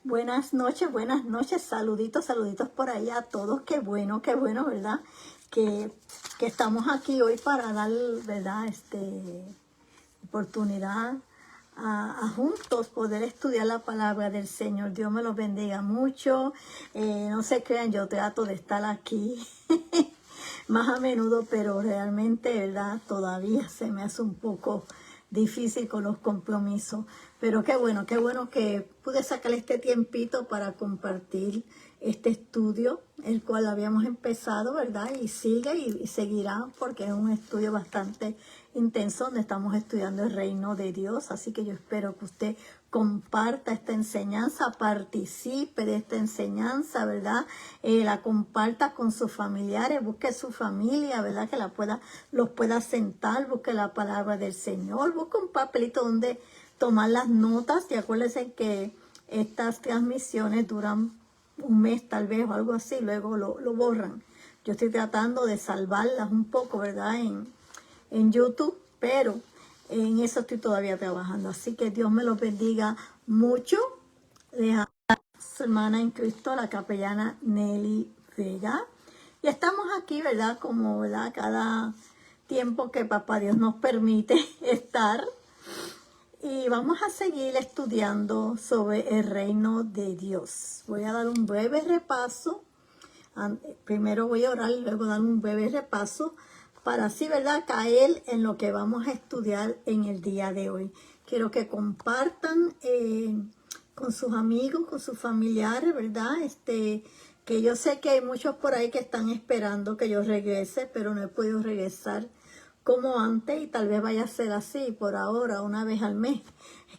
Buenas noches, saluditos por ahí a todos, qué bueno, ¿verdad? Que estamos aquí hoy para dar, ¿verdad? Oportunidad a juntos poder estudiar la palabra del Señor. Dios me los bendiga mucho. No se crean, yo trato de estar aquí más a menudo, pero realmente, ¿verdad? Todavía se me hace un poco difícil con los compromisos. Pero qué bueno que pude sacar este tiempito para compartir este estudio, el cual habíamos empezado, ¿verdad? Y sigue y seguirá porque es un estudio bastante intenso donde estamos estudiando el reino de Dios. Así que yo espero que usted comparta esta enseñanza, participe de esta enseñanza, ¿verdad? La comparta con sus familiares, busque su familia, ¿verdad? Que los pueda sentar, busque la palabra del Señor, busque un papelito donde tomar las notas y acuérdense que estas transmisiones duran un mes tal vez o algo así, luego lo borran. Yo estoy tratando de salvarlas un poco, ¿verdad? En YouTube, pero en eso estoy todavía trabajando. Así que Dios me los bendiga mucho. Les habla su hermana en Cristo, la capellana Nelly Vega. Y estamos aquí, ¿verdad? Como, ¿verdad? Cada tiempo que Papá Dios nos permite estar. Y vamos a seguir estudiando sobre el reino de Dios. Voy a dar un breve repaso. Primero voy a orar y luego dar un breve repaso para así, ¿verdad?, caer en lo que vamos a estudiar en el día de hoy. Quiero que compartan con sus amigos, con sus familiares, ¿verdad? Que yo sé que hay muchos por ahí que están esperando que yo regrese, pero no he podido regresar como antes y tal vez vaya a ser así por ahora, una vez al mes,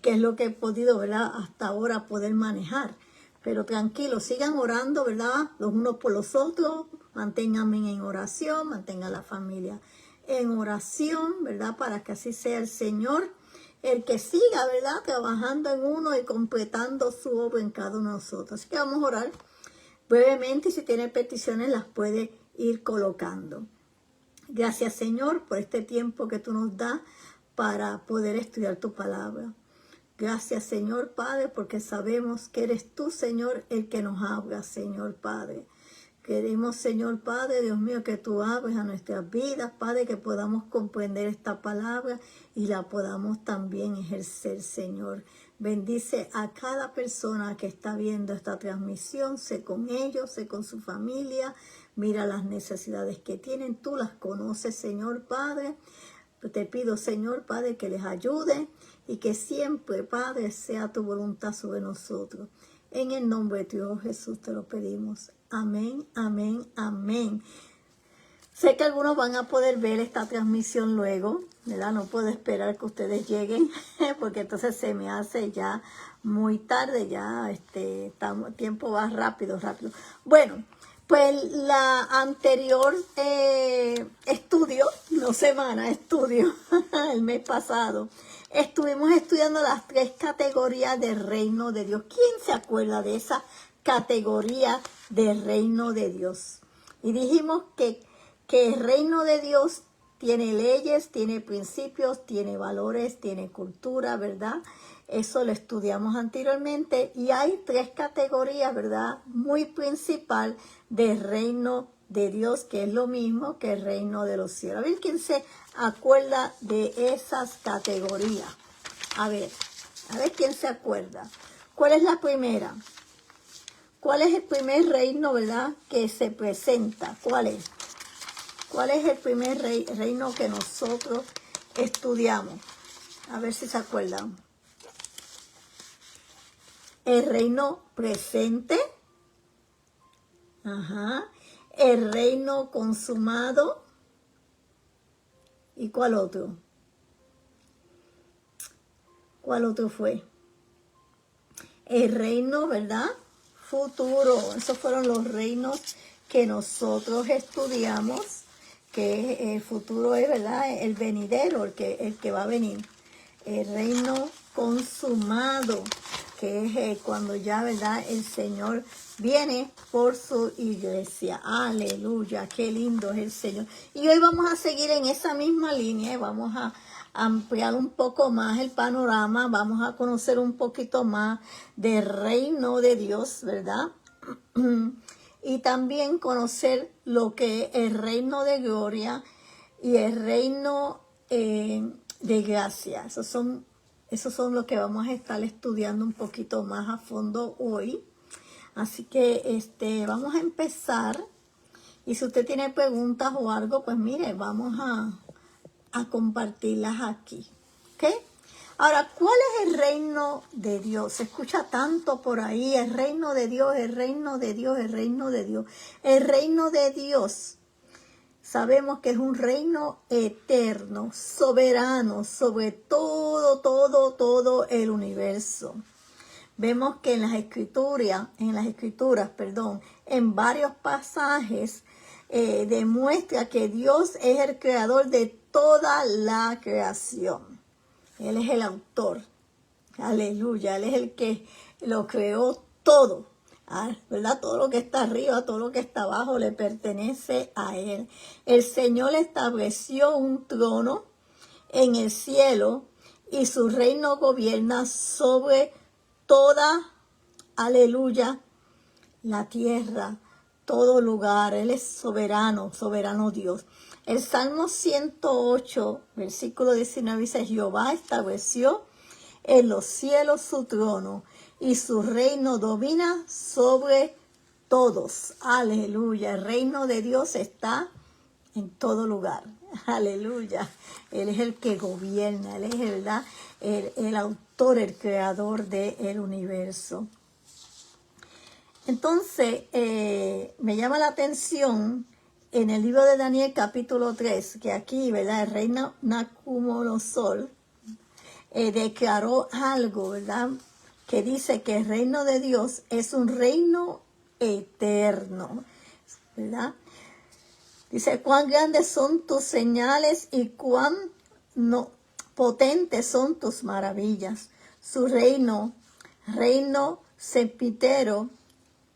que es lo que he podido, ¿verdad?, hasta ahora poder manejar. Pero tranquilos, sigan orando, ¿verdad?, los unos por los otros, manténganme en oración, mantengan la familia en oración, ¿verdad?, para que así sea el Señor el que siga, ¿verdad?, trabajando en uno y completando su obra en cada uno de nosotros. Así que vamos a orar brevemente y si tiene peticiones las puede ir colocando. Gracias, Señor, por este tiempo que tú nos das para poder estudiar tu palabra. Gracias, Señor Padre, porque sabemos que eres tú, Señor, el que nos habla, Señor Padre. Queremos, Señor Padre, Dios mío, que tú hables a nuestras vidas, Padre, que podamos comprender esta palabra y la podamos también ejercer, Señor. Bendice a cada persona que está viendo esta transmisión, sé con ellos, sé con su familia, mira las necesidades que tienen, tú las conoces, Señor Padre. Te pido, Señor Padre, que les ayude y que siempre, Padre, sea tu voluntad sobre nosotros. En el nombre de Dios Jesús te lo pedimos. Amén, amén, amén. Sé que algunos van a poder ver esta transmisión luego, ¿verdad? No puedo esperar que ustedes lleguen, porque entonces se me hace ya muy tarde, ya tiempo va rápido. Bueno, pues la anterior estudio, el mes pasado, estuvimos estudiando las 3 categorías del reino de Dios. ¿Quién se acuerda de esa categoría del reino de Dios? Y dijimos que el reino de Dios tiene leyes, tiene principios, tiene valores, tiene cultura, ¿verdad? Eso lo estudiamos anteriormente y hay 3 categorías, ¿verdad?, muy principal del reino de Dios, que es lo mismo que el reino de los cielos. A ver quién se acuerda de esas categorías. A ver quién se acuerda. ¿Cuál es la primera? ¿Cuál es el primer reino, verdad, que se presenta? ¿Cuál es? ¿Cuál es el primer reino que nosotros estudiamos? A ver si se acuerdan. El reino presente. Ajá. El reino consumado. ¿Y cuál otro? ¿Cuál otro fue? El reino, ¿verdad?, futuro. Esos fueron los reinos que nosotros estudiamos, que el futuro es, ¿verdad?, el venidero, el que va a venir. El reino consumado, que es cuando ya, ¿verdad?, el Señor viene por su iglesia. Aleluya, qué lindo es el Señor. Y hoy vamos a seguir en esa misma línea y vamos a ampliar un poco más el panorama, vamos a conocer un poquito más del reino de Dios, ¿verdad? Y también conocer lo que es el reino de gloria y el reino de gracia. Esos son lo que vamos a estar estudiando un poquito más a fondo hoy. Así que vamos a empezar. Y si usted tiene preguntas o algo, pues mire, vamos a compartirlas aquí. ¿Ok? Ahora, ¿cuál es el reino de Dios? Se escucha tanto por ahí, el reino de Dios, el reino de Dios, el reino de Dios. El reino de Dios, sabemos que es un reino eterno, soberano, sobre todo el universo. Vemos que en las escrituras, en varios pasajes, demuestra que Dios es el creador de toda la creación. Él es el autor. Aleluya. Él es el que lo creó todo. ¿Verdad? Todo lo que está arriba, todo lo que está abajo le pertenece a Él. El Señor estableció un trono en el cielo y su reino gobierna sobre toda, aleluya, la tierra, todo lugar. Él es soberano, soberano Dios. El Salmo 108, versículo 19 dice, Jehová estableció en los cielos su trono y su reino domina sobre todos. Aleluya. El reino de Dios está en todo lugar. Aleluya. Él es el que gobierna. Él es ¿verdad? El autor, el creador del universo. Entonces, me llama la atención en el libro de Daniel capítulo 3, que aquí, ¿verdad? El rey Nabucodonosor declaró algo, ¿verdad? Que dice que el reino de Dios es un reino eterno, ¿verdad? Dice, cuán grandes son tus señales y cuán potentes son tus maravillas. Su reino sempiterno,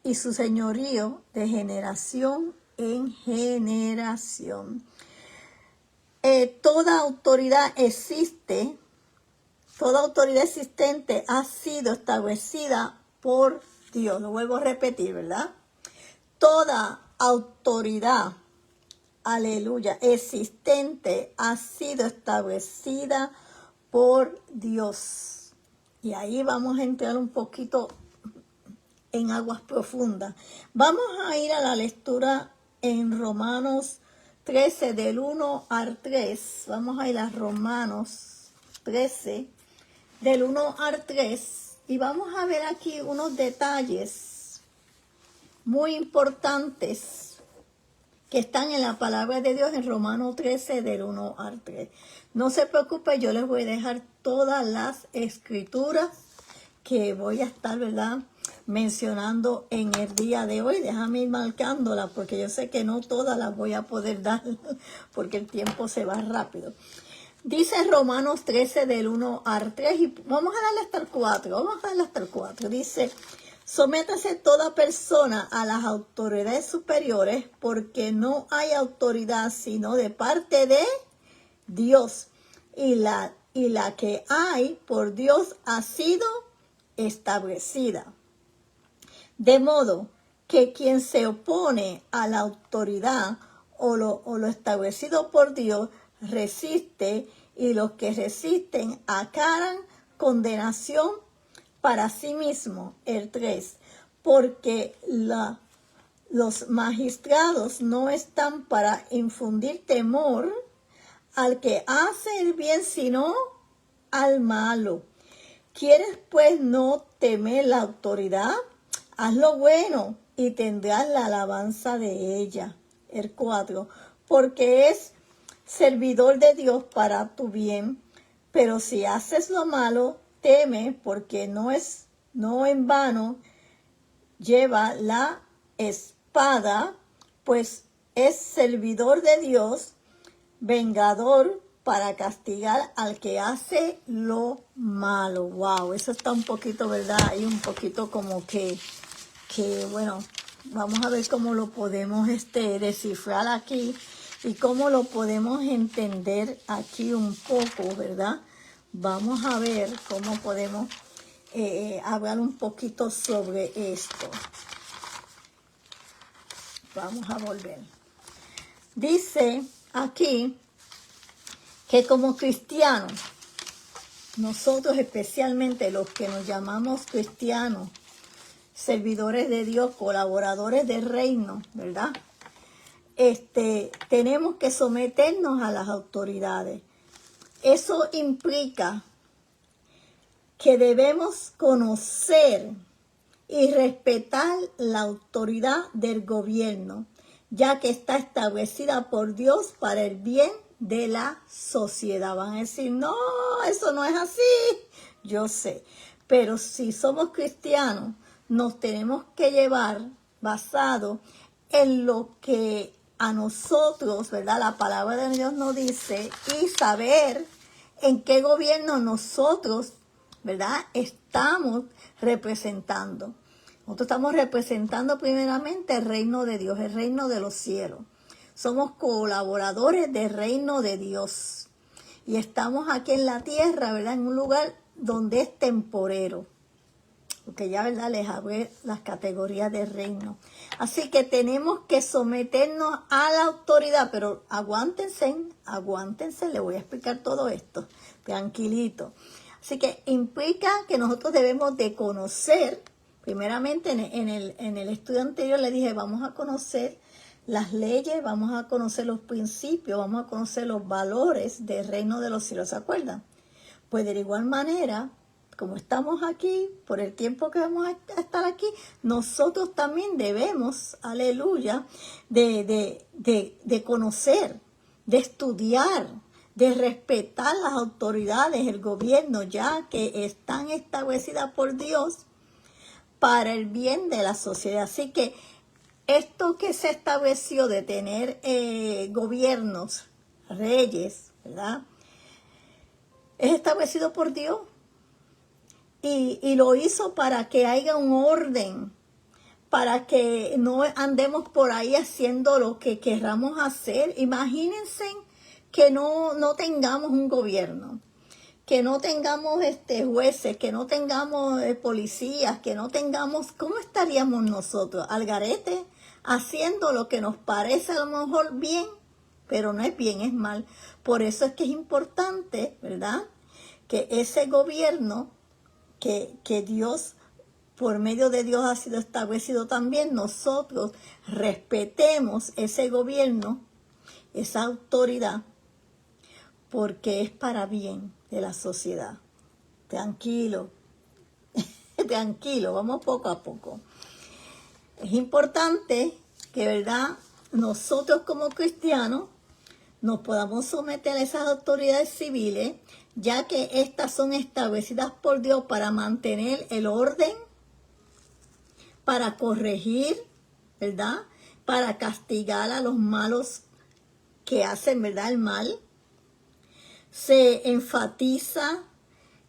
y su señorío de generación en generación. Toda autoridad existente ha sido establecida por Dios. Lo vuelvo a repetir, ¿verdad? Toda autoridad, aleluya, existente ha sido establecida por Dios. Y ahí vamos a entrar un poquito en aguas profundas. Vamos a ir a la lectura en Romanos 13, del 1 al 3. Vamos a ir a Romanos 13, del 1 al 3. Y vamos a ver aquí unos detalles muy importantes que están en la palabra de Dios en Romanos 13, del 1 al 3. No se preocupe, yo les voy a dejar todas las escrituras que voy a estar, ¿verdad?, mencionando en el día de hoy. Déjame ir marcándolas porque yo sé que no todas las voy a poder dar porque el tiempo se va rápido. Dice Romanos 13 del 1 al 3 y vamos a darle hasta el 4. Dice, sométase toda persona a las autoridades superiores porque no hay autoridad sino de parte de Dios y la que hay por Dios ha sido establecida. De modo que quien se opone a la autoridad o lo establecido por Dios resiste, y los que resisten acarrean condenación para sí mismo. El 3. Porque los magistrados no están para infundir temor al que hace el bien, sino al malo. ¿Quieres pues no temer la autoridad? Haz lo bueno y tendrás la alabanza de ella. El 4. Porque es servidor de Dios para tu bien, pero si haces lo malo, teme, porque no en vano lleva la espada, pues es servidor de Dios, vengador para castigar al que hace lo malo. Wow, eso está un poquito, ¿verdad? Y un poquito como que bueno, vamos a ver cómo lo podemos descifrar aquí. y cómo lo podemos entender aquí un poco, ¿verdad? Vamos a ver cómo podemos hablar un poquito sobre esto. Vamos a volver. Dice aquí que como cristianos, nosotros especialmente los que nos llamamos cristianos, servidores de Dios, colaboradores del reino, ¿verdad? Tenemos que someternos a las autoridades. Eso implica que debemos conocer y respetar la autoridad del gobierno, ya que está establecida por Dios para el bien de la sociedad. Van a decir, no, eso no es así. Yo sé, pero si somos cristianos, nos tenemos que llevar basado en lo que a nosotros, ¿verdad? La palabra de Dios nos dice, y saber en qué gobierno nosotros, ¿verdad?, estamos representando. Nosotros estamos representando primeramente el reino de Dios, el reino de los cielos. Somos colaboradores del reino de Dios. Y estamos aquí en la tierra, ¿verdad?, en un lugar donde es temporero. Porque ya, ¿verdad?, les hablé las categorías del reino. Así que tenemos que someternos a la autoridad, pero aguántense, les voy a explicar todo esto, tranquilito. Así que implica que nosotros debemos de conocer, primeramente en el estudio anterior le dije, vamos a conocer las leyes, vamos a conocer los principios, vamos a conocer los valores del reino de los cielos, ¿se acuerdan? Pues de igual manera, como estamos aquí, por el tiempo que vamos a estar aquí, nosotros también debemos, aleluya, de conocer, de estudiar, de respetar las autoridades, el gobierno, ya que están establecidas por Dios para el bien de la sociedad. Así que esto que se estableció de tener gobiernos, reyes, ¿verdad?, es establecido por Dios. Y lo hizo para que haya un orden, para que no andemos por ahí haciendo lo que querramos hacer. Imagínense que no tengamos un gobierno, que no tengamos jueces, que no tengamos policías, que no tengamos, ¿cómo estaríamos nosotros? Al garete, haciendo lo que nos parece a lo mejor bien, pero no es bien, es mal. Por eso es que es importante, ¿verdad?, que ese gobierno que Dios, por medio de Dios ha sido establecido también, nosotros respetemos ese gobierno, esa autoridad, porque es para bien de la sociedad. Tranquilo, tranquilo, vamos poco a poco. Es importante que, ¿verdad?, nosotros como cristianos nos podamos someter a esas autoridades civiles, ya que estas son establecidas por Dios para mantener el orden, para corregir, ¿verdad?, para castigar a los malos que hacen, ¿verdad?, el mal. Se enfatiza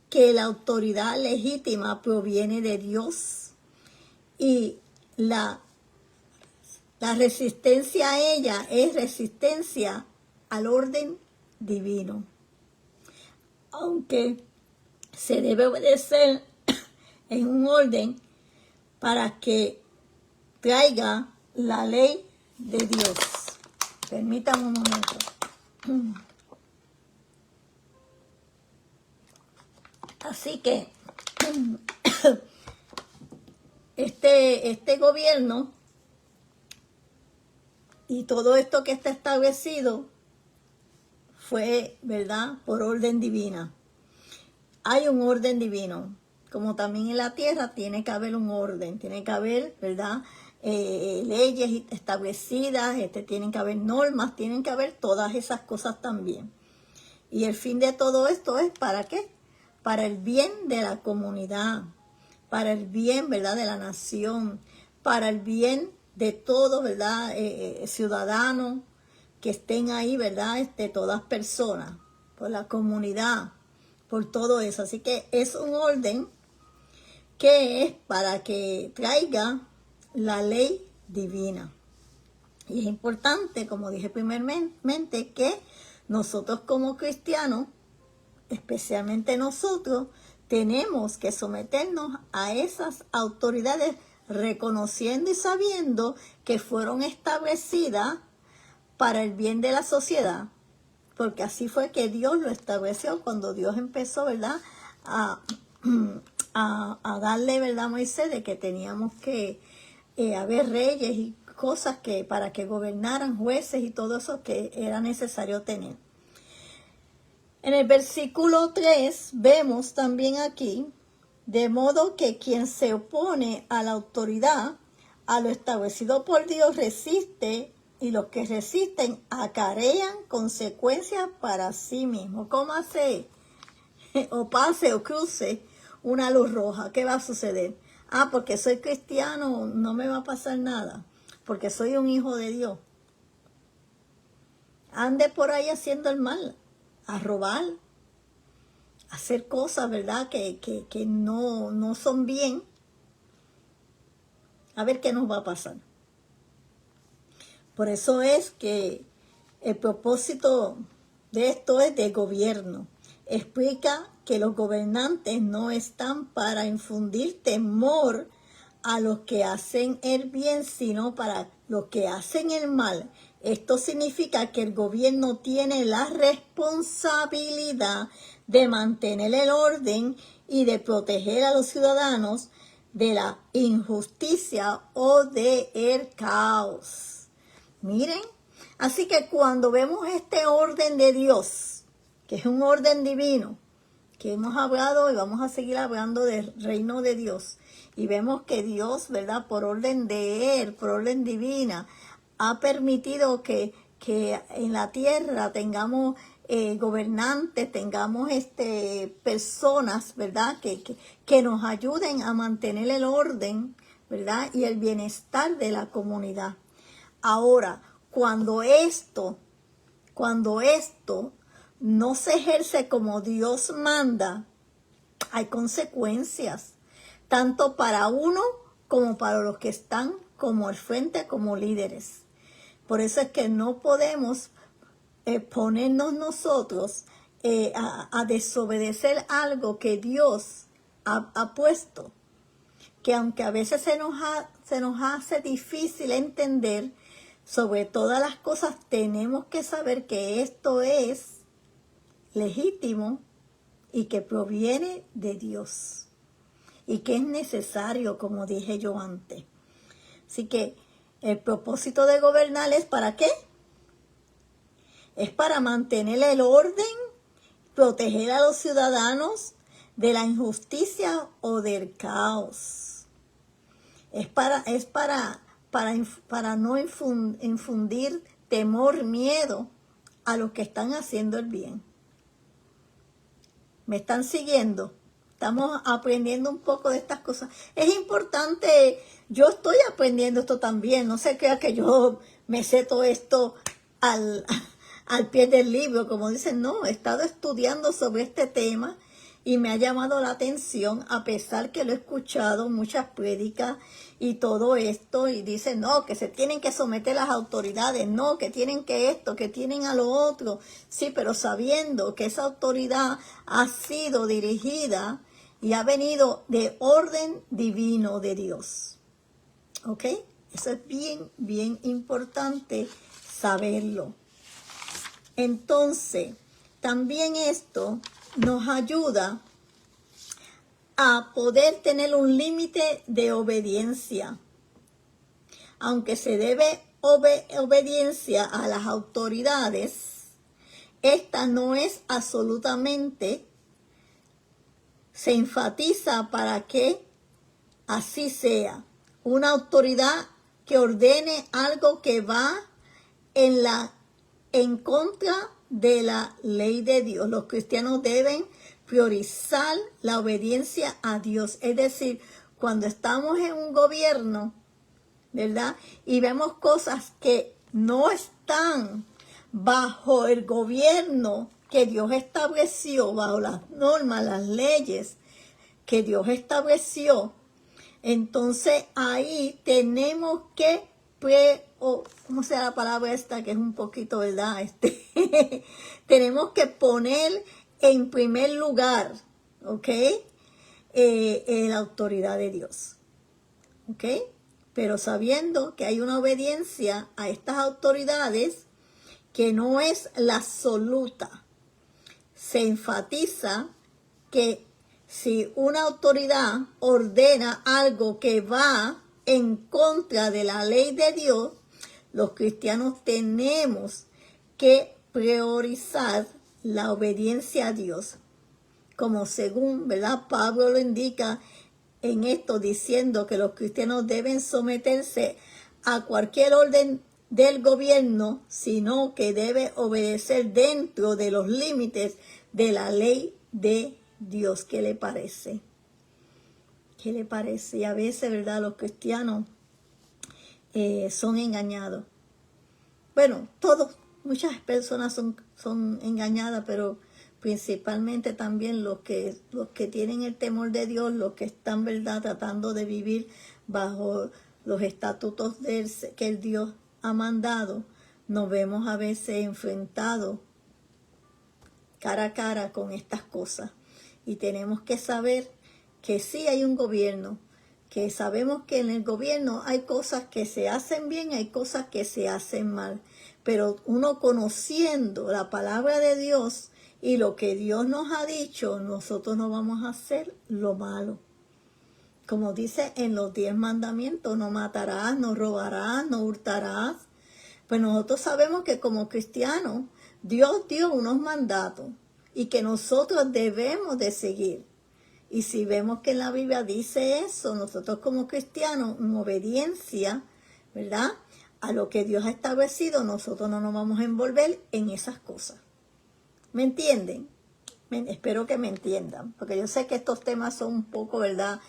que la autoridad legítima proviene de Dios y la resistencia a ella es resistencia al orden divino. Aunque se debe obedecer en un orden para que traiga la ley de Dios. Permítanme un momento. Así que este gobierno y todo esto que está establecido fue, ¿verdad?, por orden divina. Hay un orden divino. Como también en la tierra tiene que haber un orden, tiene que haber, ¿verdad?, leyes establecidas, tienen que haber normas, tienen que haber todas esas cosas también. Y el fin de todo esto es, ¿para qué? Para el bien de la comunidad, para el bien, ¿verdad?, de la nación, para el bien de todos, ¿verdad?, ciudadanos que estén ahí, ¿verdad?, todas personas, por la comunidad, por todo eso. Así que es un orden que es para que traiga la ley divina. Y es importante, como dije primeramente, que nosotros como cristianos, especialmente nosotros, tenemos que someternos a esas autoridades reconociendo y sabiendo que fueron establecidas para el bien de la sociedad, porque así fue que Dios lo estableció cuando Dios empezó, ¿verdad?, a darle, ¿verdad?, a Moisés de que teníamos que haber reyes y cosas que para que gobernaran, jueces y todo eso que era necesario tener. En el versículo 3 vemos también aquí, de modo que quien se opone a la autoridad, a lo establecido por Dios, resiste, y los que resisten acarrean consecuencias para sí mismos. ¿Cómo hace o pase o cruce una luz roja? ¿Qué va a suceder? Ah, porque soy cristiano, no me va a pasar nada, porque soy un hijo de Dios. Ande por ahí haciendo el mal, a robar, a hacer cosas, ¿verdad?, que no son bien. A ver qué nos va a pasar. Por eso es que el propósito de esto es de gobierno. Explica que los gobernantes no están para infundir temor a los que hacen el bien, sino para los que hacen el mal. Esto significa que el gobierno tiene la responsabilidad de mantener el orden y de proteger a los ciudadanos de la injusticia o del caos. Miren, así que cuando vemos este orden de Dios, que es un orden divino, que hemos hablado y vamos a seguir hablando del reino de Dios, y vemos que Dios, ¿verdad?, por orden de Él, por orden divina, ha permitido que en la tierra tengamos gobernantes, tengamos personas, ¿verdad?, que nos ayuden a mantener el orden, ¿verdad?, y el bienestar de la comunidad. Ahora, cuando esto no se ejerce como Dios manda, hay consecuencias, tanto para uno como para los que están como al frente, como líderes. Por eso es que no podemos ponernos nosotros a desobedecer algo que Dios ha puesto, que aunque a veces se nos hace difícil entender. Sobre todas las cosas tenemos que saber que esto es legítimo y que proviene de Dios y que es necesario, como dije yo antes. Así que el propósito de gobernar es ¿para qué? Es para mantener el orden, proteger a los ciudadanos de la injusticia o del caos. Es para no infundir temor, miedo a los que están haciendo el bien. ¿Me están siguiendo? Estamos aprendiendo un poco de estas cosas. Es importante, yo estoy aprendiendo esto también. No se crea que yo me sé todo esto al pie del libro, como dicen. No, he estado estudiando sobre este tema y me ha llamado la atención, a pesar que lo he escuchado muchas prédicas y todo esto, y dicen, no, que se tienen que someter las autoridades, no, que tienen que esto, que tienen a lo otro. Sí, pero sabiendo que esa autoridad ha sido dirigida y ha venido de orden divino de Dios. ¿Ok? Eso es bien, bien importante saberlo. Entonces, también esto nos ayuda a poder tener un límite de obediencia. Aunque se debe obediencia a las autoridades, esta no es absolutamente, se enfatiza para que así sea. Una autoridad que ordene algo que va en contra de la ley de Dios. Los cristianos deben priorizar la obediencia a Dios. Es decir, cuando estamos en un gobierno, ¿verdad?, y vemos cosas que no están bajo el gobierno que Dios estableció, bajo las normas, las leyes que Dios estableció, entonces ahí tenemos que ¿cómo sea la palabra esta? Que es un poquito, ¿verdad? Tenemos que poner en primer lugar, ¿ok? La autoridad de Dios, ¿ok? Pero sabiendo que hay una obediencia a estas autoridades que no es la absoluta. Se enfatiza que si una autoridad ordena algo que va en contra de la ley de Dios, los cristianos tenemos que priorizar la obediencia a Dios, como según, ¿verdad? Pablo lo indica en esto, diciendo que los cristianos deben someterse a cualquier orden del gobierno, sino que debe obedecer dentro de los límites de la ley de Dios. ¿Qué le parece? ¿Qué le parece? Y a veces, ¿verdad?, los cristianos son engañados. Bueno, muchas personas son engañadas, pero principalmente también los que tienen el temor de Dios, los que están, ¿verdad?, tratando de vivir bajo los estatutos que el Dios ha mandado. Nos vemos a veces enfrentados cara a cara con estas cosas. Y tenemos que saber que sí hay un gobierno, que sabemos que en el gobierno hay cosas que se hacen bien, hay cosas que se hacen mal. Pero uno conociendo la palabra de Dios y lo que Dios nos ha dicho, nosotros no vamos a hacer lo malo. Como dice en los 10 mandamientos, no matarás, no robarás, no hurtarás. Pues nosotros sabemos que como cristianos, Dios dio unos mandatos y que nosotros debemos de seguir. Y si vemos que en la Biblia dice eso, nosotros como cristianos, en obediencia, ¿verdad?, a lo que Dios ha establecido, nosotros no nos vamos a envolver en esas cosas. ¿Me entienden? Espero que me entiendan, porque yo sé que estos temas son un poco, ¿verdad?,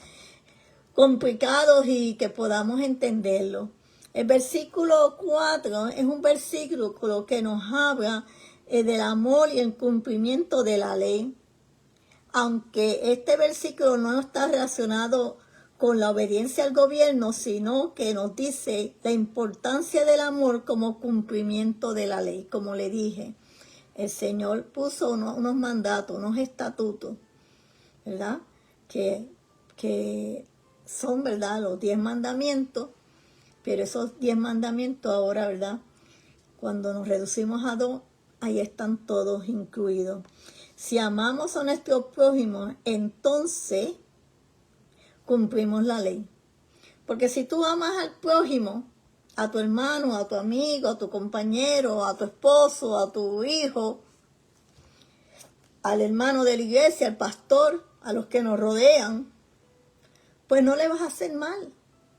complicados y que podamos entenderlo. El versículo 4 es un versículo que nos habla del amor y el cumplimiento de la ley. Aunque este versículo no está relacionado con la obediencia al gobierno, sino que nos dice la importancia del amor como cumplimiento de la ley. Como le dije, el Señor puso unos mandatos, unos estatutos, ¿verdad?, que son, ¿verdad?, los 10 mandamientos, pero esos 10 mandamientos ahora, ¿verdad?, cuando nos reducimos a 2, ahí están todos incluidos. Si amamos a nuestro prójimo, entonces cumplimos la ley. Porque si tú amas al prójimo, a tu hermano, a tu amigo, a tu compañero, a tu esposo, a tu hijo, al hermano de la iglesia, al pastor, a los que nos rodean, pues no le vas a hacer mal,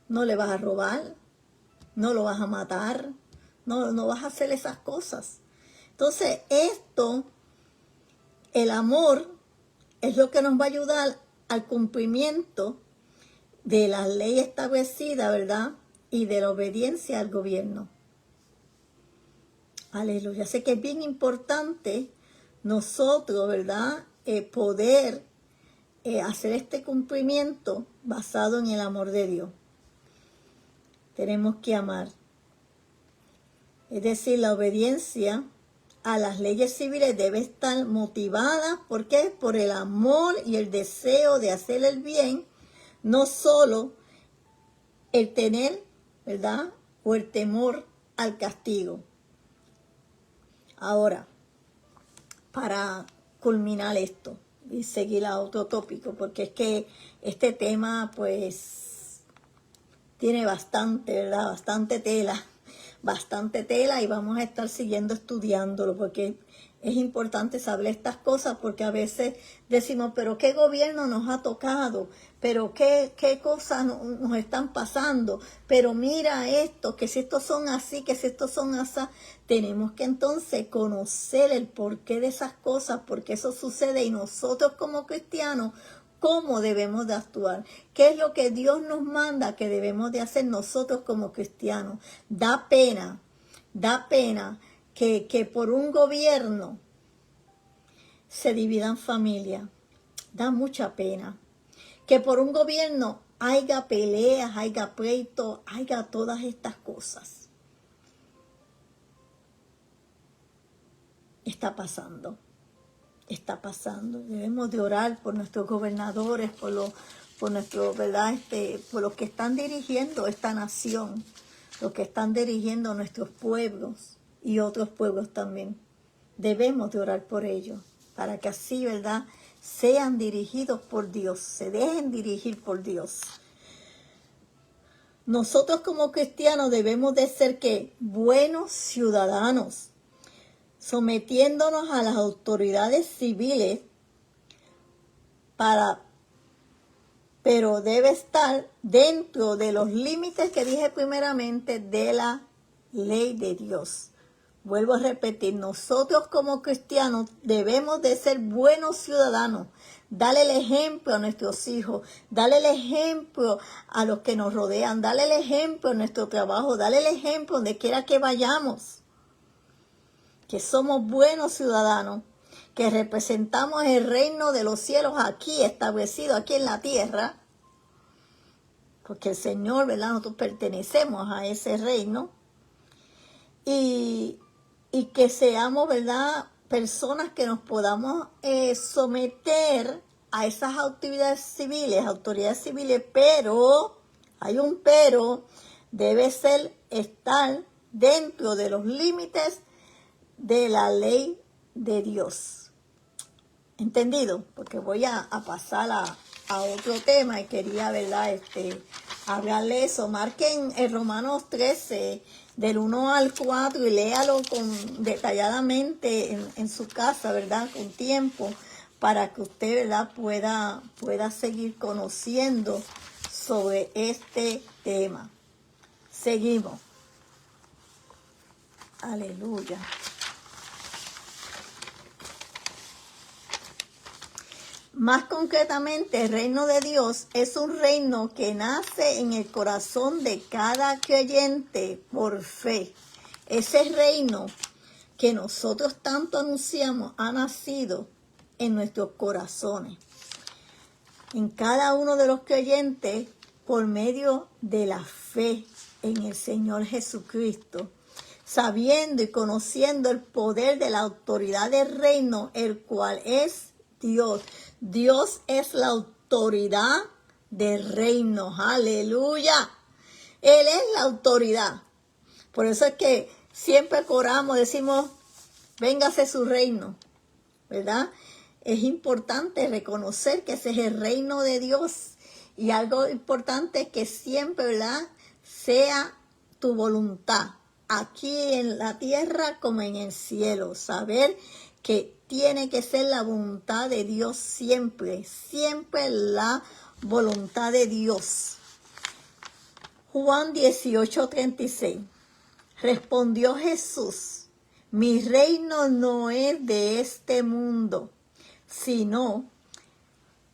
no le vas a robar, no lo vas a matar, no vas a hacer esas cosas. Entonces, el amor es lo que nos va a ayudar al cumplimiento de la ley establecida, ¿verdad?, y de la obediencia al gobierno. Aleluya. Sé que es bien importante nosotros, ¿verdad?, poder hacer este cumplimiento basado en el amor de Dios. Tenemos que amar. Es decir, la obediencia a las leyes civiles debe estar motivada, ¿por qué?, por el amor y el deseo de hacer el bien, no solo el tener, ¿verdad?, o el temor al castigo. Ahora, para culminar esto y seguir a otro tópico, porque es que este tema, pues, tiene bastante, ¿verdad?, bastante tela y vamos a estar siguiendo estudiándolo porque es importante saber estas cosas porque a veces decimos, pero ¿qué gobierno nos ha tocado? ¿Pero qué cosas nos están pasando? Pero mira esto, que si estos son así, que si estos son así. Tenemos que entonces conocer el porqué de esas cosas, porque eso sucede y nosotros como cristianos, ¿cómo debemos de actuar? ¿Qué es lo que Dios nos manda que debemos de hacer nosotros como cristianos? Da pena que por un gobierno se dividan familias. Da mucha pena. Que por un gobierno haya peleas, haya pleitos, haya todas estas cosas. Está pasando. Está pasando. Debemos de orar por nuestros gobernadores, por nuestros, ¿verdad? Por los que están dirigiendo esta nación, los que están dirigiendo nuestros pueblos y otros pueblos también. Debemos de orar por ellos, para que así, ¿verdad?, sean dirigidos por Dios, se dejen dirigir por Dios. Nosotros como cristianos debemos de ser, ¿qué? Buenos ciudadanos, sometiéndonos a las autoridades civiles, pero debe estar dentro de los límites que dije primeramente de la ley de Dios. Vuelvo a repetir, nosotros como cristianos debemos de ser buenos ciudadanos, darle el ejemplo a nuestros hijos, darle el ejemplo a los que nos rodean, darle el ejemplo en nuestro trabajo, darle el ejemplo donde quiera que vayamos, que somos buenos ciudadanos, que representamos el reino de los cielos aquí, establecido aquí en la tierra, porque el Señor, ¿verdad?, nosotros pertenecemos a ese reino, y que seamos, ¿verdad?, personas que nos podamos someter a esas autoridades civiles, pero, hay un pero, debe estar dentro de los límites de la ley de Dios. ¿Entendido? Porque voy a pasar a otro tema y quería, ¿verdad?, hablarle eso. Marquen en Romanos 13, del 1 al 4, y léalo detalladamente en su casa, ¿verdad?, con tiempo, para que usted, ¿verdad?, pueda seguir conociendo sobre este tema. Seguimos. Aleluya. Más concretamente, el reino de Dios es un reino que nace en el corazón de cada creyente por fe. Ese reino que nosotros tanto anunciamos ha nacido en nuestros corazones, en cada uno de los creyentes, por medio de la fe en el Señor Jesucristo, sabiendo y conociendo el poder de la autoridad del reino, el cual es Dios. Dios es la autoridad del reino. Aleluya. Él es la autoridad. Por eso es que siempre oramos, decimos, véngase su reino, ¿verdad? Es importante reconocer que ese es el reino de Dios. Y algo importante es que siempre, ¿verdad?, sea tu voluntad, aquí en la tierra como en el cielo. Saber que tiene que ser la voluntad de Dios siempre, siempre la voluntad de Dios. Juan 18:36. Respondió Jesús, mi reino no es de este mundo, sino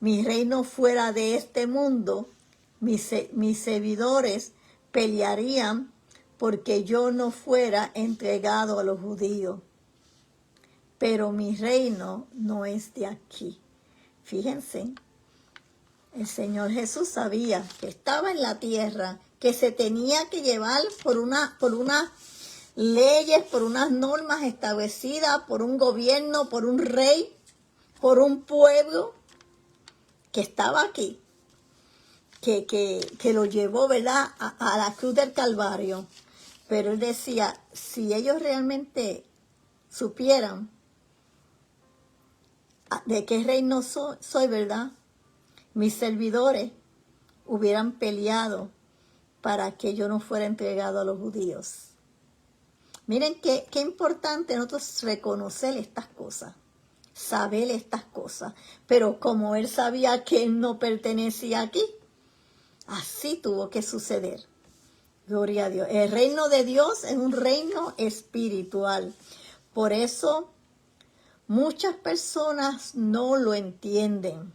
mi reino fuera de este mundo, mis servidores pelearían porque yo no fuera entregado a los judíos. Pero mi reino no es de aquí. Fíjense, el Señor Jesús sabía que estaba en la tierra, que se tenía que llevar por unas leyes, por unas normas establecidas, por un gobierno, por un rey, por un pueblo que estaba aquí, que lo llevó, ¿verdad?, a la cruz del Calvario. Pero él decía, si ellos realmente supieran de qué reino soy, ¿verdad?, mis servidores hubieran peleado para que yo no fuera entregado a los judíos. Miren qué importante nosotros reconocer estas cosas, saber estas cosas. Pero como él sabía que él no pertenecía aquí, así tuvo que suceder. Gloria a Dios. El reino de Dios es un reino espiritual. Por eso muchas personas no lo entienden.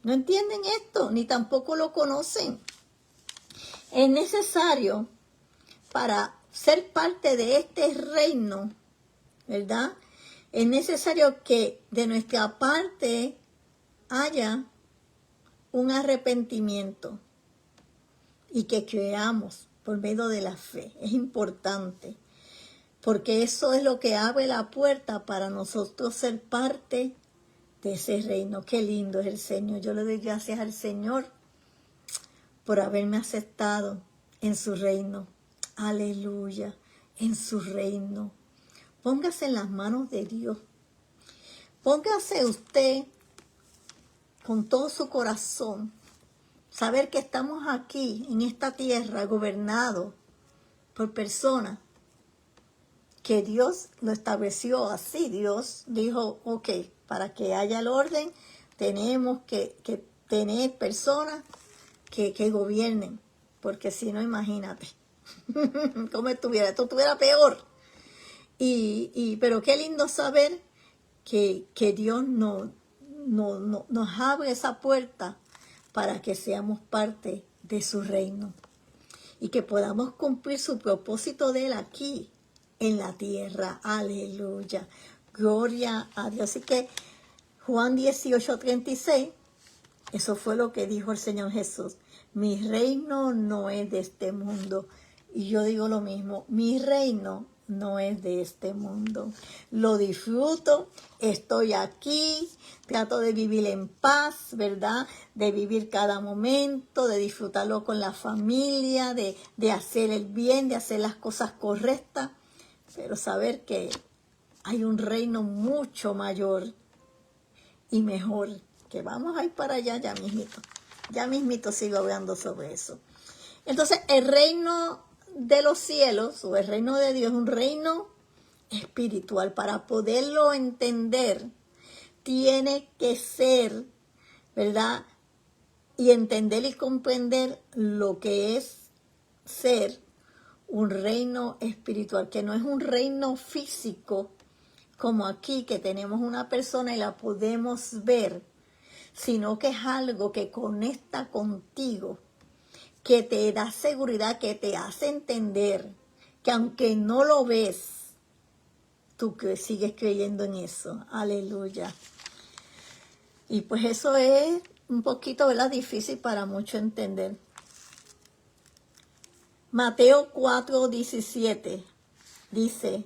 No entienden esto, ni tampoco lo conocen. Es necesario, para ser parte de este reino, ¿verdad?, es necesario que de nuestra parte haya un arrepentimiento y que creamos por medio de la fe. Es importante, porque eso es lo que abre la puerta para nosotros ser parte de ese reino. Qué lindo es el Señor. Yo le doy gracias al Señor por haberme aceptado en su reino. Aleluya, en su reino. Póngase en las manos de Dios. Póngase usted con todo su corazón. Saber que estamos aquí en esta tierra gobernados por personas que Dios lo estableció así. Dios dijo, ok, para que haya el orden tenemos que tener personas que gobiernen, porque si no, imagínate cómo estuviera, esto estuviera peor. Pero qué lindo saber que Dios nos abre esa puerta para que seamos parte de su reino y que podamos cumplir su propósito de Él aquí en la tierra. Aleluya, gloria a Dios. Así que Juan 18:36, eso fue lo que dijo el Señor Jesús. Mi reino no es de este mundo. Y yo digo lo mismo, mi reino no es de este mundo. Lo disfruto, estoy aquí, trato de vivir en paz, ¿verdad? De vivir cada momento, de disfrutarlo con la familia, de hacer el bien, de hacer las cosas correctas, pero saber que hay un reino mucho mayor y mejor, que vamos a ir para allá ya mismito. Ya mismito sigo hablando sobre eso. Entonces, el reino de los cielos, o el reino de Dios, es un reino espiritual. Para poderlo entender, tiene que ser, ¿verdad? Y entender y comprender lo que es ser un reino espiritual, que no es un reino físico, como aquí, que tenemos una persona y la podemos ver, sino que es algo que conecta contigo, que te da seguridad, que te hace entender que aunque no lo ves, tú sigues creyendo en eso. Aleluya. Y pues eso es un poquito, ¿verdad?, difícil para muchos entender. Mateo 4:17 dice: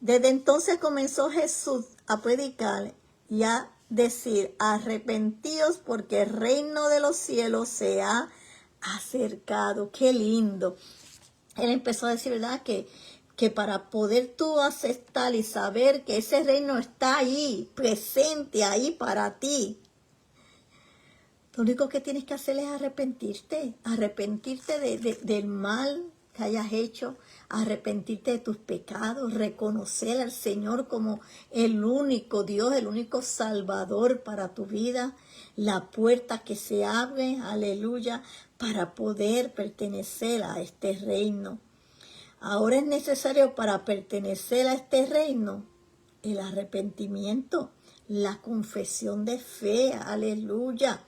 desde entonces comenzó Jesús a predicar y a decir, arrepentíos porque el reino de los cielos se ha acercado. Qué lindo. Él empezó a decir, ¿verdad?, que para poder tú aceptar y saber que ese reino está ahí, presente ahí para ti, lo único que tienes que hacer es arrepentirte del mal que hayas hecho, arrepentirte de tus pecados, reconocer al Señor como el único Dios, el único Salvador para tu vida, la puerta que se abre, aleluya, para poder pertenecer a este reino. Ahora es necesario, para pertenecer a este reino, el arrepentimiento, la confesión de fe, aleluya.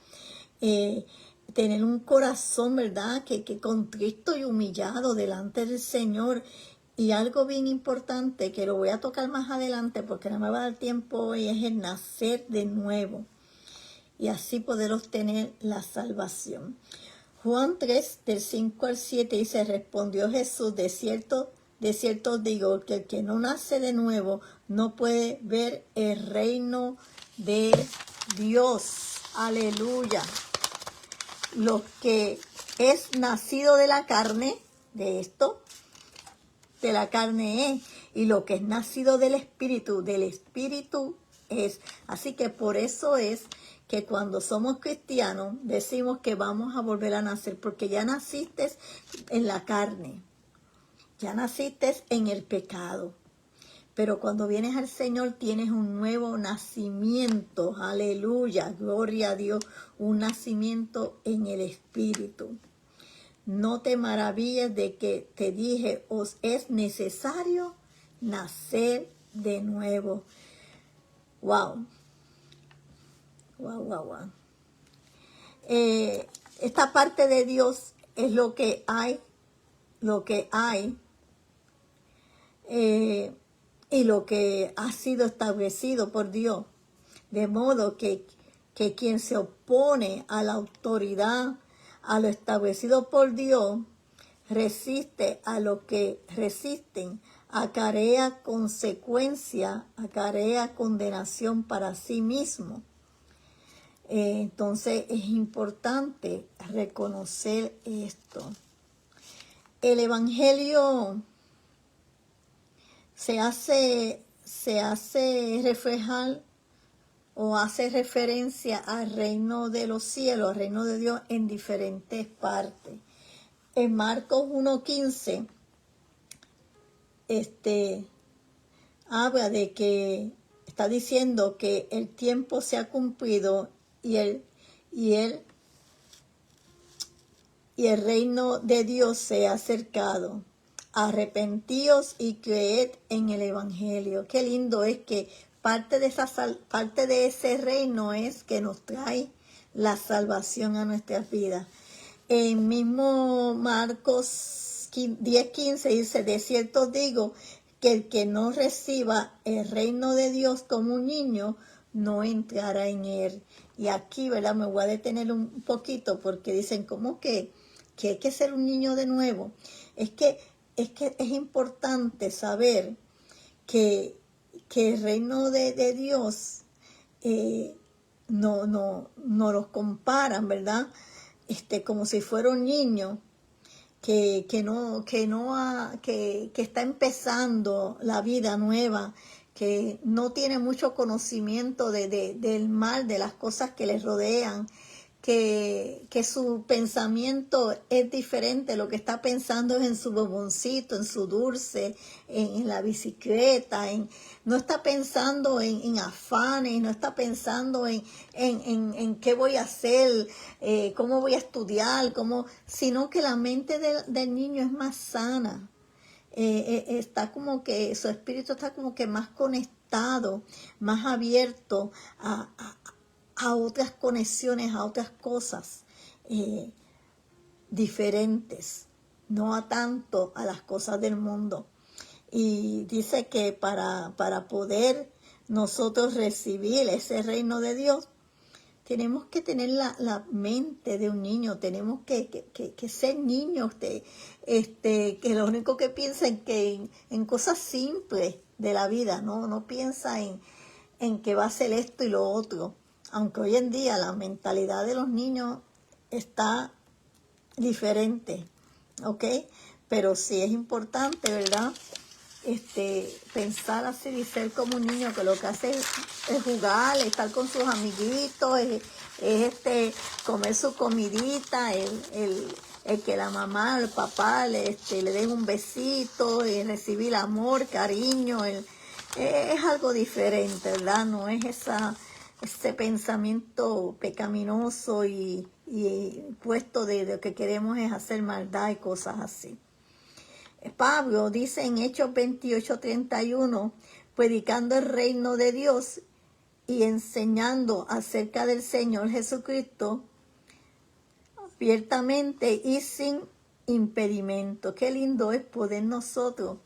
Tener un corazón, ¿verdad?, que contrito y humillado delante del Señor. Y algo bien importante, que lo voy a tocar más adelante porque no me va a dar tiempo hoy, es el nacer de nuevo. Y así poder obtener la salvación. Juan 3, del 5 al 7 dice, respondió Jesús, de cierto os digo, que el que no nace de nuevo no puede ver el reino de Dios. Aleluya. Lo que es nacido de la carne, de esto, de la carne es, y lo que es nacido del espíritu es. Así que por eso es que cuando somos cristianos decimos que vamos a volver a nacer, porque ya naciste en la carne, ya naciste en el pecado. Pero cuando vienes al Señor tienes un nuevo nacimiento, aleluya, gloria a Dios, un nacimiento en el Espíritu. No te maravilles de que te dije, os es necesario nacer de nuevo. Wow. Wow, wow, wow. Esta parte de Dios es lo que hay, y lo que ha sido establecido por Dios. De modo que que quien se opone a la autoridad, a lo establecido por Dios, resiste a lo que resisten, acarrea consecuencia, acarrea condenación para sí mismo. Entonces es importante reconocer esto. El Evangelio se hace reflejar o hace referencia al reino de los cielos, al reino de Dios en diferentes partes. En Marcos 1:15, habla de que está diciendo que el tiempo se ha cumplido y el reino de Dios se ha acercado. Arrepentíos y creed en el Evangelio. Qué lindo es que parte de ese reino es que nos trae la salvación a nuestras vidas. En mismo Marcos 10:15 dice, de cierto digo que el que no reciba el reino de Dios como un niño, no entrará en él. Y aquí, ¿verdad? Me voy a detener un poquito porque dicen, ¿cómo que hay que ser un niño de nuevo? Es que es importante saber que el reino de Dios no los comparan, ¿verdad? Como si fuera un niño que está empezando la vida nueva, que no tiene mucho conocimiento del mal, de las cosas que les rodean, que su pensamiento es diferente. Lo que está pensando es en su bomboncito, en su dulce, en la bicicleta, no está pensando en afanes, no está pensando en qué voy a hacer, cómo voy a estudiar, sino que la mente del niño es más sana. Está como que su espíritu está como que más conectado, más abierto a otras conexiones, a otras cosas diferentes, no a tanto a las cosas del mundo. Y dice que para poder nosotros recibir ese reino de Dios, tenemos que tener la mente de un niño, tenemos que ser niños, que lo único que piensen que en cosas simples de la vida, no piensa en que va a ser esto y lo otro. Aunque hoy en día la mentalidad de los niños está diferente, ¿ok? Pero sí es importante, ¿verdad? Pensar así y ser como un niño que lo que hace es jugar, estar con sus amiguitos, es comer su comidita, el que la mamá, el papá le den un besito, recibir amor, cariño, es algo diferente, ¿verdad? No es ese pensamiento pecaminoso y puesto de lo que queremos es hacer maldad y cosas así. Pablo dice en Hechos 28:31, predicando el reino de Dios y enseñando acerca del Señor Jesucristo abiertamente y sin impedimento. Qué lindo es poder nosotros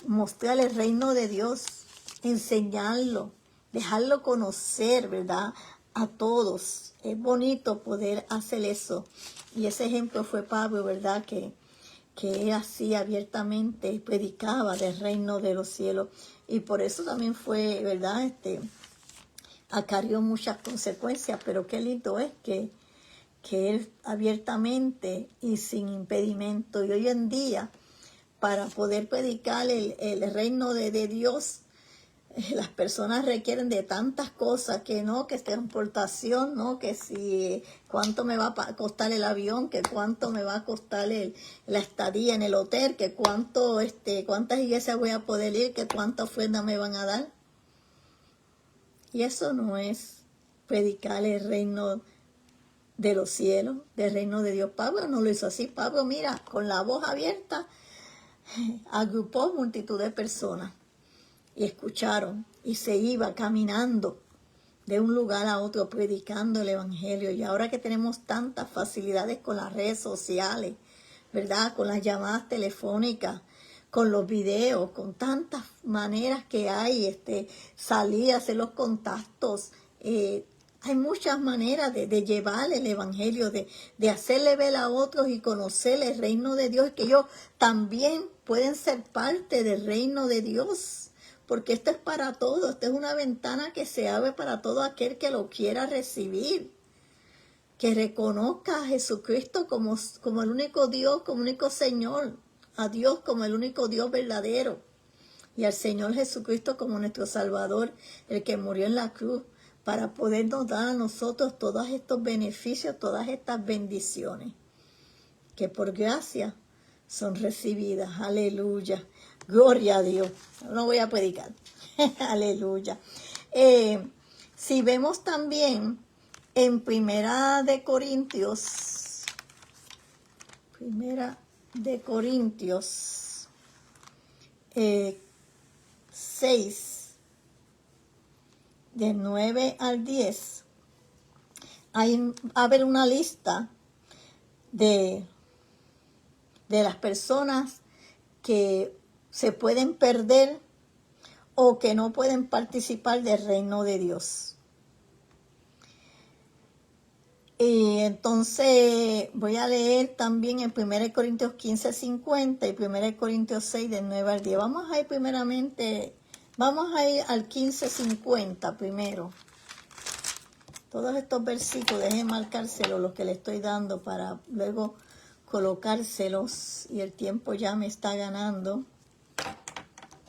mostrar el reino de Dios, enseñarlo, dejarlo conocer, ¿verdad? A todos. Es bonito poder hacer eso. Y ese ejemplo fue Pablo, ¿verdad? Que él así abiertamente predicaba del reino de los cielos. Y por eso también fue, ¿verdad? Acarrió muchas consecuencias, pero qué lindo es que él abiertamente y sin impedimento. Y hoy en día, para poder predicar el reino de Dios, las personas requieren de tantas cosas, que transportación, que si cuánto me va a costar el avión, que cuánto me va a costar la estadía en el hotel, que cuántas iglesias voy a poder ir, que cuánta ofrenda me van a dar. Y eso no es predicar el reino de los cielos, del reino de Dios. Pablo no lo hizo así. Pablo, mira, con la voz abierta, agrupó multitud de personas y escucharon, y se iba caminando de un lugar a otro predicando el evangelio. Y ahora que tenemos tantas facilidades con las redes sociales, ¿verdad? Con las llamadas telefónicas, con los videos, con tantas maneras que hay, salir, hacer los contactos, Hay muchas maneras de llevar el evangelio, de hacerle ver a otros y conocer el reino de Dios, que ellos también pueden ser parte del reino de Dios, porque esto es para todos, esta es una ventana que se abre para todo aquel que lo quiera recibir, que reconozca a Jesucristo como el único Dios, como el único Señor, a Dios como el único Dios verdadero, y al Señor Jesucristo como nuestro Salvador, el que murió en la cruz, para podernos dar a nosotros todos estos beneficios, todas estas bendiciones, que por gracia son recibidas. Aleluya. Gloria a Dios. No voy a predicar. Aleluya. Si vemos también en Primera de Corintios 6, de 9 al 10, va a haber una lista de las personas que se pueden perder o que no pueden participar del reino de Dios. Y entonces voy a leer también en 1 Corintios 15:50 y 1 Corintios 6, de 9 al 10. Vamos a ir primeramente, vamos a ir al 15:50 primero. Todos estos versículos, dejen marcárselos los que le estoy dando para luego colocárselos, y el tiempo ya me está ganando.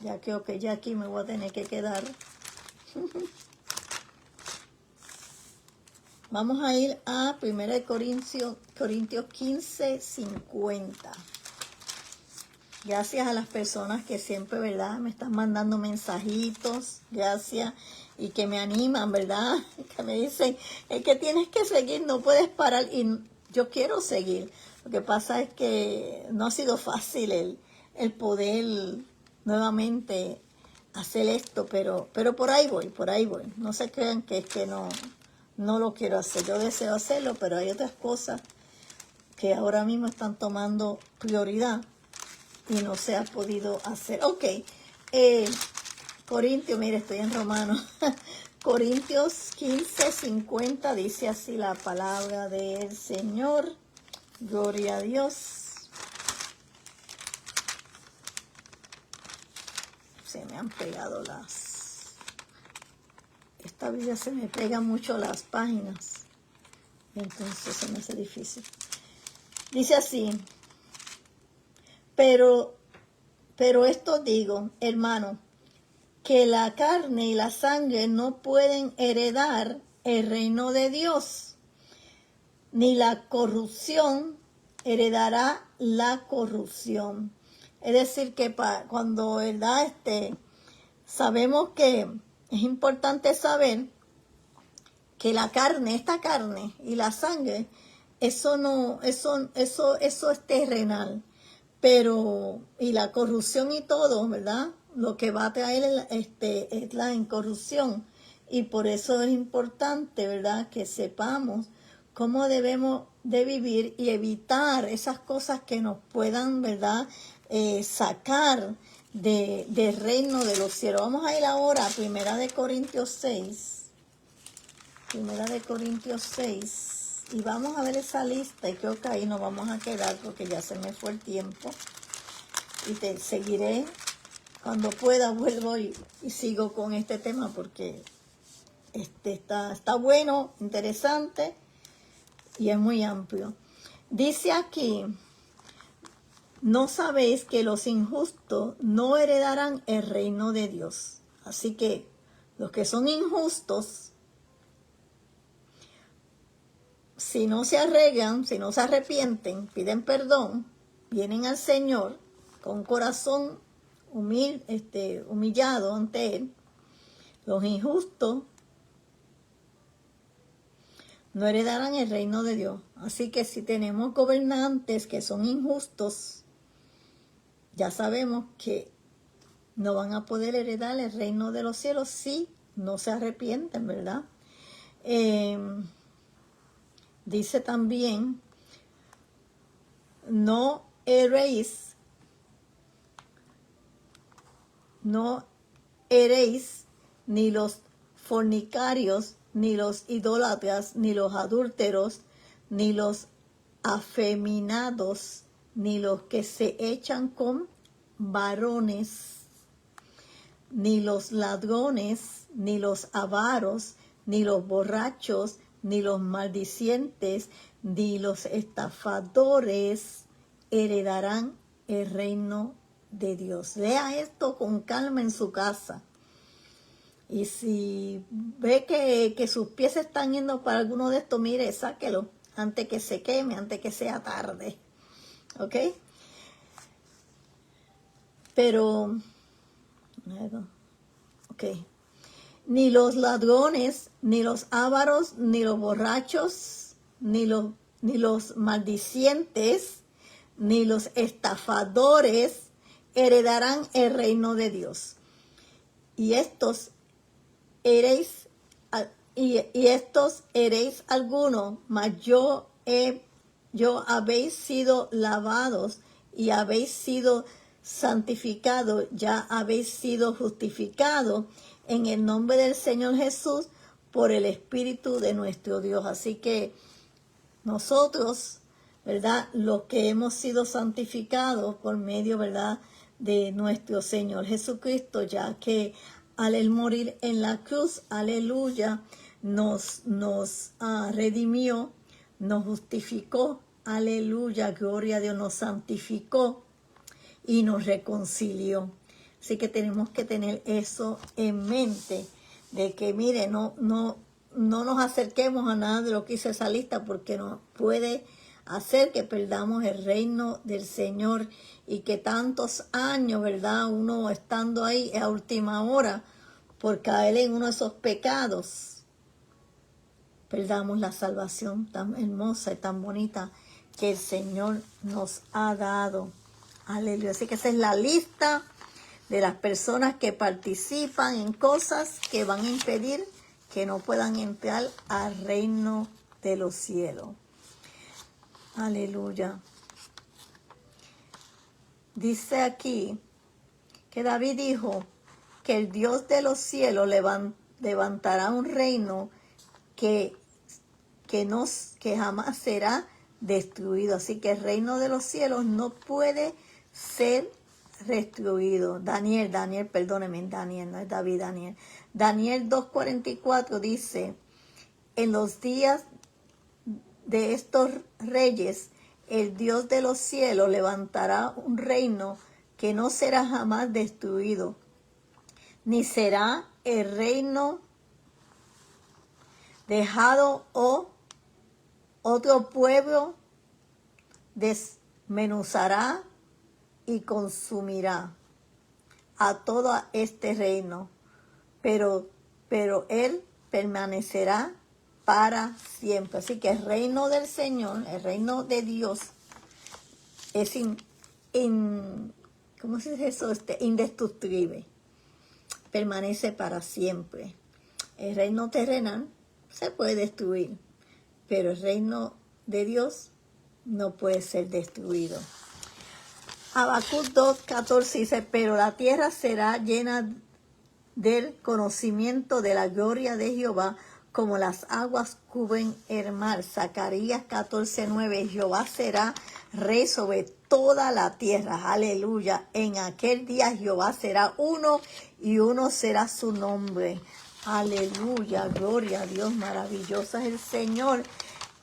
Ya creo que ya aquí me voy a tener que quedar. Vamos a ir a 1 Corintios 15:50. Gracias a las personas que siempre, ¿verdad?, me están mandando mensajitos. Gracias. Y que me animan, ¿verdad? Que me dicen, es que tienes que seguir, no puedes parar. Y yo quiero seguir. Lo que pasa es que no ha sido fácil el poder nuevamente hacer esto, pero por ahí voy. No se crean que es que no lo quiero hacer. Yo deseo hacerlo, pero hay otras cosas que ahora mismo están tomando prioridad y no se ha podido hacer. Ok, Corintios, mire, estoy en Romanos. Corintios 15:50 dice así la palabra del Señor. Gloria a Dios. Se me han pegado esta Biblia se me pega mucho las páginas, entonces se me hace difícil. Dice así: pero esto digo, hermano, que la carne y la sangre no pueden heredar el reino de Dios, ni la corrupción heredará la corrupción. Es decir, que cuando, ¿verdad?, sabemos que es importante saber que la carne, esta carne y la sangre, eso es terrenal. Pero, y la corrupción y todo, ¿verdad?, lo que va a traer es la incorrupción. Y por eso es importante, ¿verdad?, que sepamos cómo debemos de vivir y evitar esas cosas que nos puedan, ¿verdad?, sacar del reino de los cielos. Vamos a ir ahora a 1 Corintios 6. 1 Corintios 6. Y vamos a ver esa lista, y creo que ahí nos vamos a quedar porque ya se me fue el tiempo. Y te seguiré cuando pueda, vuelvo y sigo con este tema porque está bueno, interesante y es muy amplio. Dice aquí: ¿no sabéis que los injustos no heredarán el reino de Dios? Así que los que son injustos, si no se arreglan, si no se arrepienten, piden perdón, vienen al Señor con corazón humillado ante Él, los injustos no heredarán el reino de Dios. Así que si tenemos gobernantes que son injustos, ya sabemos que no van a poder heredar el reino de los cielos si no se arrepienten, ¿verdad? Dice también: no heréis ni los fornicarios, ni los idólatras, ni los adúlteros, ni los afeminados, ni los que se echan con varones, ni los ladrones, ni los avaros, ni los borrachos, ni los maldicientes, ni los estafadores heredarán el reino de Dios. Lea esto con calma en su casa. Y si ve que sus pies están yendo para alguno de estos, mire, sáquelo antes que se queme, antes que sea tarde. ¿Ok? Pero, ok. Ni los ladrones, ni los ávaros, ni los borrachos, ni los maldicientes, ni los estafadores heredarán el reino de Dios. Y estos eréis algunos, mas yo habéis sido lavados y habéis sido santificados, ya habéis sido justificados en el nombre del Señor Jesús por el Espíritu de nuestro Dios. Así que nosotros, ¿verdad?, los que hemos sido santificados por medio, ¿verdad?, de nuestro Señor Jesucristo, ya que al él morir en la cruz, aleluya, nos redimió, nos justificó, aleluya, gloria a Dios, nos santificó y nos reconcilió. Así que tenemos que tener eso en mente, de que mire, no nos acerquemos a nada de lo que dice esa lista, porque nos puede hacer que perdamos el reino del Señor y que tantos años, ¿verdad?, uno estando ahí a última hora por caer en uno de esos pecados, perdamos la salvación tan hermosa y tan bonita que el Señor nos ha dado. Aleluya. Así que esa es la lista de las personas que participan en cosas que van a impedir que no puedan entrar al reino de los cielos. Aleluya. Dice aquí que David dijo que el Dios de los cielos levantará un reino que jamás será destruido. Así que el reino de los cielos no puede ser destruido. Daniel, perdóneme, Daniel, no es David, Daniel. Daniel 2:44 dice, en los días de estos reyes, el Dios de los cielos levantará un reino que no será jamás destruido, ni será el reino dejado o otro pueblo desmenuzará y consumirá a todo este reino, pero él permanecerá para siempre. Así que el reino del Señor, el reino de Dios, es ¿cómo se dice eso? Indestructible. Permanece para siempre. El reino terrenal se puede destruir, pero el reino de Dios no puede ser destruido. Habacuc 2:14 dice, pero la tierra será llena del conocimiento de la gloria de Jehová, como las aguas cubren el mar. Zacarías 14:9, Jehová será rey sobre toda la tierra. Aleluya. En aquel día Jehová será uno y uno será su nombre. Aleluya. Gloria a Dios. Maravilloso es el Señor,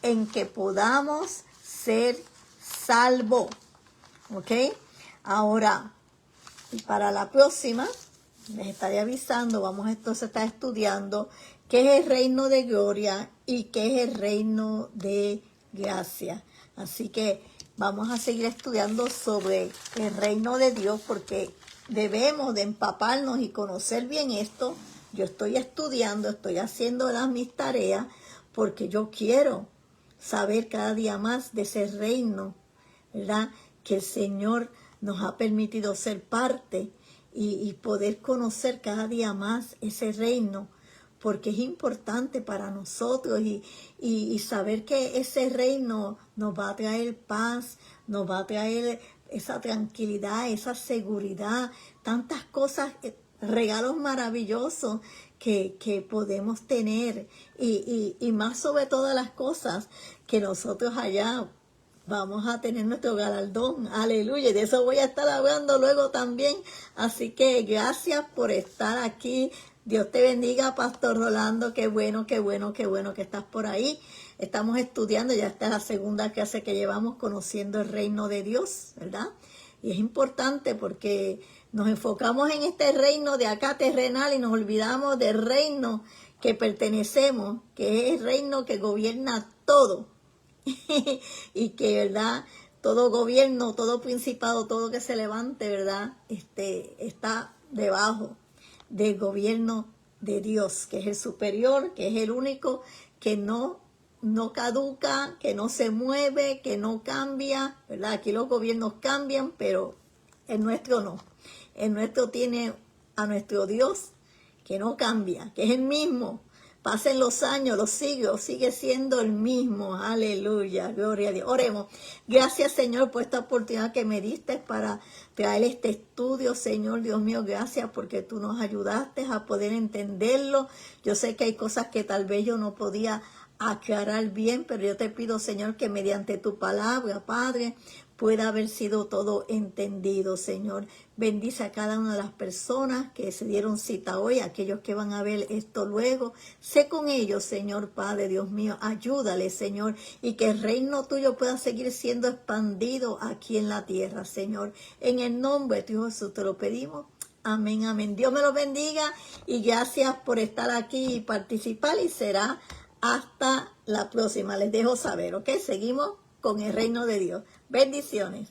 en que podamos ser salvos. ¿Ok? Ahora, para la próxima, les estaré avisando, vamos entonces a estar estudiando qué es el reino de gloria y qué es el reino de gracia. Así que vamos a seguir estudiando sobre el reino de Dios, porque debemos de empaparnos y conocer bien esto. Yo estoy estudiando, estoy haciendo mis tareas, porque yo quiero saber cada día más de ese reino, ¿verdad?, que el Señor nos ha permitido ser parte y poder conocer cada día más ese reino, porque es importante para nosotros y saber que ese reino nos va a traer paz, nos va a traer esa tranquilidad, esa seguridad, tantas cosas regalos maravillosos que podemos tener y más sobre todas las cosas que nosotros allá vamos a tener nuestro galardón, aleluya, y de eso voy a estar hablando luego también, así que gracias por estar aquí, Dios te bendiga, Pastor Rolando, qué bueno que estás por ahí, estamos estudiando, ya esta es la segunda clase que llevamos conociendo el reino de Dios, ¿verdad? Y es importante porque nos enfocamos en este reino de acá terrenal y nos olvidamos del reino que pertenecemos, que es el reino que gobierna todo. Y que, ¿verdad? Todo gobierno, todo principado, todo que se levante, ¿verdad? Está debajo del gobierno de Dios, que es el superior, que es el único que no caduca, que no se mueve, que no cambia, ¿verdad? Aquí los gobiernos cambian, pero el nuestro no. El nuestro tiene a nuestro Dios que no cambia, que es el mismo. Pasen los años, los siglos, sigue siendo el mismo. Aleluya, gloria a Dios. Oremos. Gracias, Señor, por esta oportunidad que me diste para traer este estudio, Señor, Dios mío. Gracias porque tú nos ayudaste a poder entenderlo. Yo sé que hay cosas que tal vez yo no podía aclarar bien, pero yo te pido, Señor, que mediante tu palabra, Padre, pueda haber sido todo entendido, Señor. Bendice a cada una de las personas que se dieron cita hoy, aquellos que van a ver esto luego. Sé con ellos, Señor Padre, Dios mío, ayúdale, Señor, y que el reino tuyo pueda seguir siendo expandido aquí en la tierra, Señor. En el nombre de tu Hijo Jesús te lo pedimos. Amén, amén. Dios me lo bendiga y gracias por estar aquí y participar y será hasta la próxima. Les dejo saber, ¿ok? Seguimos con el reino de Dios. Bendiciones.